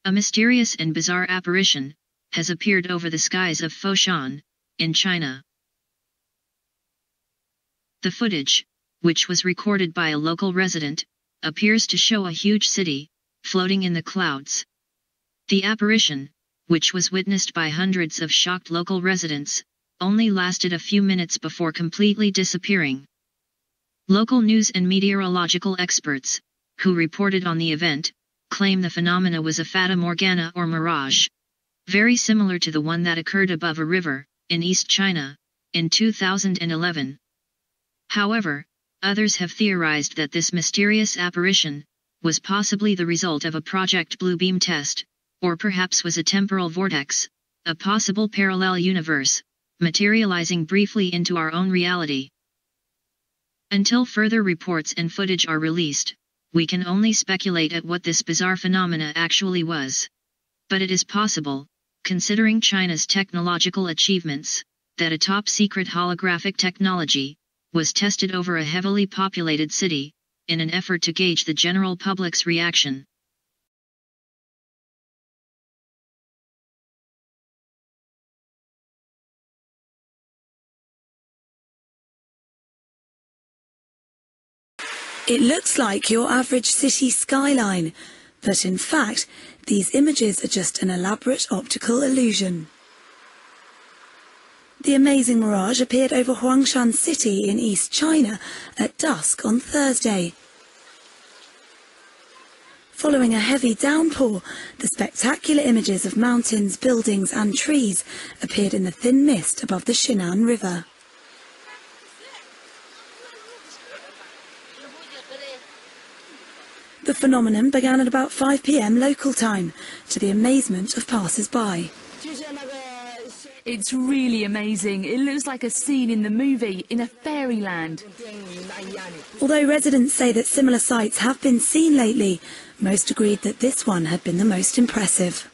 A mysterious and bizarre apparition has appeared over the skies of Foshan, in China. The footage, which was recorded by a local resident, appears to show a huge city floating in the clouds. The apparition, which was witnessed by hundreds of shocked local residents, only lasted a few minutes before completely disappearing. Local news and meteorological experts, who reported on the event, claim the phenomena was a Fata Morgana or mirage, very similar to the one that occurred above a river, in East China, in 2011. However, others have theorized that this mysterious apparition was possibly the result of a Project Bluebeam test, or perhaps was a temporal vortex, a possible parallel universe, materializing briefly into our own reality. Until further reports and footage are released, we can only speculate at what this bizarre phenomena actually was. But it is possible, considering China's technological achievements, that a top-secret holographic technology was tested over a heavily populated city, in an effort to gauge the general public's reaction. It looks like your average city skyline, but in fact, these images are just an elaborate optical illusion. The amazing mirage appeared over Huangshan City in East China at dusk on Thursday. Following a heavy downpour, the spectacular images of mountains, buildings and trees appeared in the thin mist above the Shinan River. The phenomenon began at about 5 p.m. local time, to the amazement of passers-by. It's really amazing. It looks like a scene in the movie, in a fairyland. Although residents say that similar sights have been seen lately, most agreed that this one had been the most impressive.